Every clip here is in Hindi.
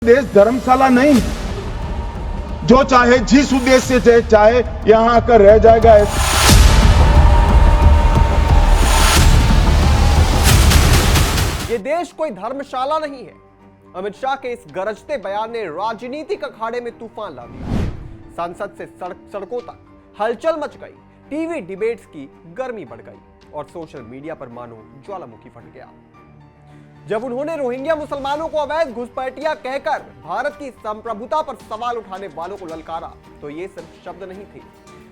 देश धर्मशाला नहीं, जो चाहे जिस उद्देश्य से चाहे यहां आकर रह जाएगा। ये देश कोई धर्मशाला नहीं है। अमित शाह के इस गरजते बयान ने राजनीतिक अखाड़े में तूफान ला दिया। संसद से सड़कों तक हलचल मच गई, टीवी डिबेट्स की गर्मी बढ़ गई और सोशल मीडिया पर मानो ज्वालामुखी फट गया जब उन्होंने रोहिंग्या मुसलमानों को अवैध घुसपैठिया कहकर भारत की संप्रभुता पर सवाल उठाने वालों को ललकारा। तो ये सिर्फ शब्द नहीं थे,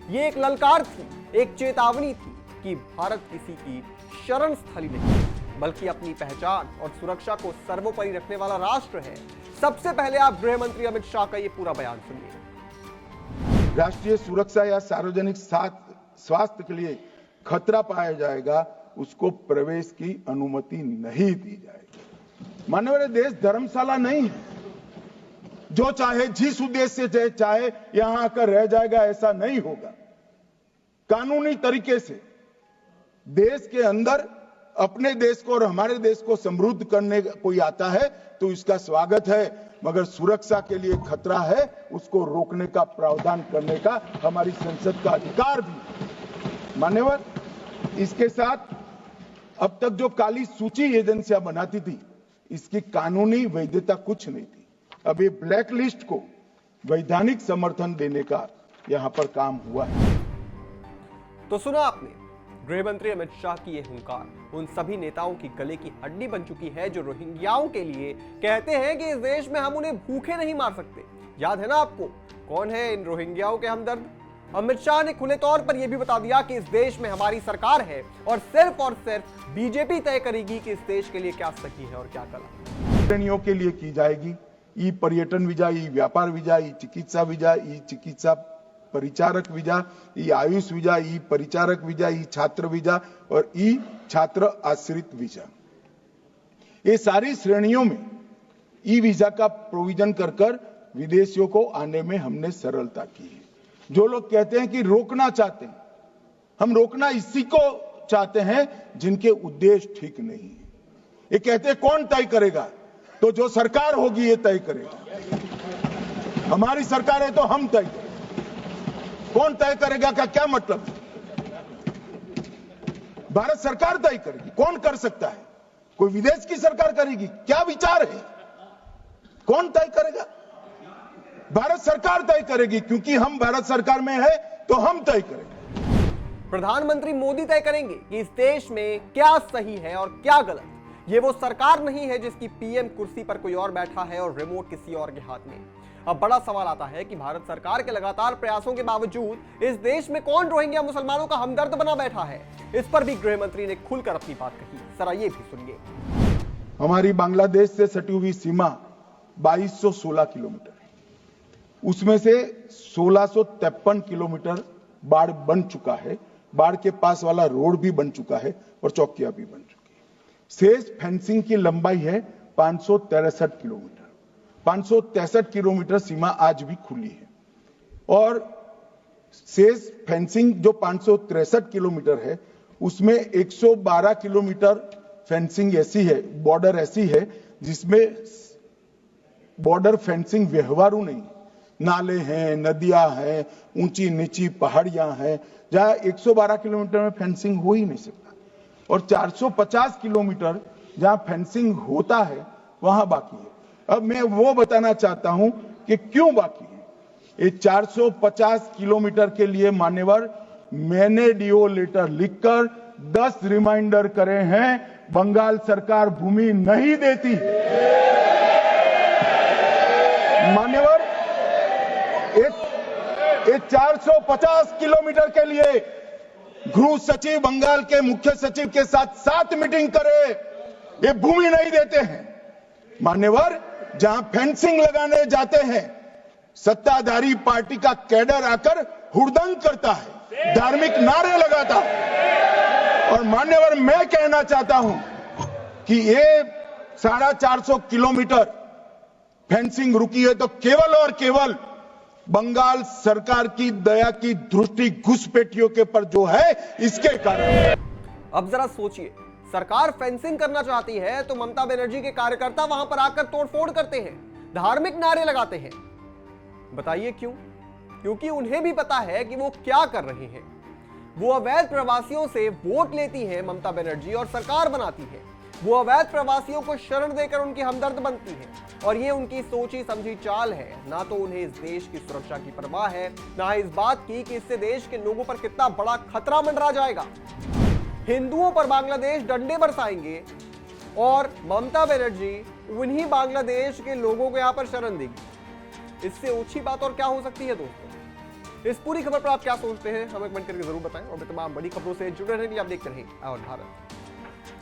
ये एक ललकार थी, एक चेतावनी थी कि भारत किसी की शरण स्थली नहीं बल्कि अपनी पहचान और सुरक्षा को सर्वोपरि रखने वाला राष्ट्र है। सबसे पहले आप गृह मंत्री अमित शाह का ये पूरा बयान सुनिए। राष्ट्रीय सुरक्षा या सार्वजनिक स्वास्थ्य के लिए खतरा पाया जाएगा, उसको प्रवेश की अनुमति नहीं दी जाएगी। माननीय देश धर्मशाला नहीं है, जो चाहे जिस उद्देश्य से चाहे यहां आकर रह जाएगा, ऐसा नहीं होगा। कानूनी तरीके से देश के अंदर अपने देश को और हमारे देश को समृद्ध करने कोई आता है तो इसका स्वागत है, मगर सुरक्षा के लिए खतरा है, उसको रोकने का प्रावधान करने का हमारी संसद का अधिकार भी। मान्यवर, इसके साथ अब तक जो काली सूची एजेंसियां बनाती थी, इसकी कानूनी वैधता कुछ नहीं थी। अब ये ब्लैक लिस्ट को वैधानिक समर्थन देने का यहां पर काम हुआ है। तो सुना आपने, गृह मंत्री अमित शाह की यह हुंकार उन सभी नेताओं की गले की हड्डी बन चुकी है जो रोहिंग्याओं के लिए कहते हैं कि इस देश में हम उन्हें भूखे नहीं मार सकते। याद है ना आपको, कौन है इन रोहिंग्याओं के हमदर्द? अमित शाह ने खुले तौर पर यह भी बता दिया कि इस देश में हमारी सरकार है और सिर्फ बीजेपी तय करेगी कि इस देश के लिए क्या सही है और क्या गलत। श्रेणियों के लिए की जाएगी ई पर्यटन वीजा, ई व्यापार वीजा, ई चिकित्सा वीजा, ई चिकित्सा परिचारक वीजा, ई आयुष वीजा, ई परिचारक वीजा, ई छात्र वीजा और ई छात्र आश्रित वीजा। ये सारी श्रेणियों में ई वीजा का प्रोविजन कर विदेशियों को आने में हमने सरलता की है। जो लोग कहते हैं कि रोकना चाहते हैं, हम रोकना इसी को चाहते हैं जिनके उद्देश्य ठीक नहीं है। ये कहते हैं कौन तय करेगा? तो जो सरकार होगी ये तय करेगा। हमारी सरकार है तो हम तय करेंगे। कौन तय करेगा का क्या मतलब? भारत सरकार तय करेगी। कौन कर सकता है? कोई विदेश की सरकार करेगी? क्या विचार है? कौन तय करेगा? भारत सरकार तय करेगी, क्योंकि हम भारत सरकार में है तो हम तय करेंगे। प्रधानमंत्री मोदी तय करेंगे कि इस देश में क्या सही है और क्या गलत। ये वो सरकार नहीं है जिसकी पीएम कुर्सी पर कोई और बैठा है और रिमोट किसी और के हाथ में। अब बड़ा सवाल आता है कि भारत सरकार के लगातार प्रयासों के बावजूद इस देश में कौन रोहिंग्या मुसलमानों का हमदर्द बना बैठा है। इस पर भी गृह मंत्री ने खुलकर अपनी बात कही। जरा ये भी सुनिए। हमारी बांग्लादेश से सटी हुई सीमा 2216 किलोमीटर, उसमें से 1653 किलोमीटर बाढ़ बन चुका है। बाढ़ के पास वाला रोड भी बन चुका है और चौकियां भी बन चुकी है। शेष फेंसिंग की लंबाई है 563 किलोमीटर। 563 किलोमीटर सीमा आज भी खुली है और शेष फेंसिंग जो 563 किलोमीटर है, उसमें 112 किलोमीटर फेंसिंग ऐसी है, बॉर्डर ऐसी है जिसमें बॉर्डर फेंसिंग व्यवहारू नहीं। नाले हैं, नदियां हैं, ऊंची नीची पहाड़ियां हैं, जहां 112 किलोमीटर में फेंसिंग हो ही नहीं सकता और 450 किलोमीटर जहां फेंसिंग होता है वहां बाकी है। अब मैं वो बताना चाहता हूं कि क्यों बाकी है। ये 450 किलोमीटर के लिए मान्यवर मैंने डीओ लेटर लिखकर 10 रिमाइंडर करे हैं। बंगाल सरकार भूमि नहीं देती। मान्यवर, ये 450 किलोमीटर के लिए गृह सचिव बंगाल के मुख्य सचिव के साथ 7 मीटिंग करे, ये भूमि नहीं देते हैं। मान्यवर, जहां फेंसिंग लगाने जाते हैं, सत्ताधारी पार्टी का कैडर आकर हुड़दंग करता है, धार्मिक नारे लगाता है। और मान्यवर, मैं कहना चाहता हूं कि ये 450 किलोमीटर फेंसिंग रुकी है तो केवल और केवल बंगाल सरकार की दया की दृष्टि घुसपैठियों के पर जो है, इसके कारण। अब जरा सोचिए, सरकार फेंसिंग करना चाहती है तो ममता बनर्जी के कार्यकर्ता वहां पर आकर तोड़फोड़ करते हैं। धार्मिक नारे लगाते हैं। बताइए क्यों? क्योंकि उन्हें भी पता है कि वो क्या कर रहे हैं। वो अवैध प्रवासियों से वोट लेती है ममता बनर्जी और सरकार बनाती है। वो अवैध प्रवासियों को शरण देकर उनकी हमदर्द बनती है और ये उनकी सोची समझी चाल है। ना तो उन्हें इस देश की सुरक्षा की परवाह है, ना इस बात की कि इससे देश के लोगों पर कितना बड़ा खतरा मंडरा जाएगा। हिंदुओं पर बांग्लादेश डंडे बरसाएंगे और ममता बनर्जी उन्हीं बांग्लादेश के लोगों को यहां पर शरण देगी। इससे ऊंची बात और क्या हो सकती है दोस्तों? इस पूरी खबर पर आप क्या सोचते हैं हमें कमेंट करके जरूर बताएं और तमाम बड़ी खबरों से जुड़े रहने के लिए आप देखते रहें और भारत।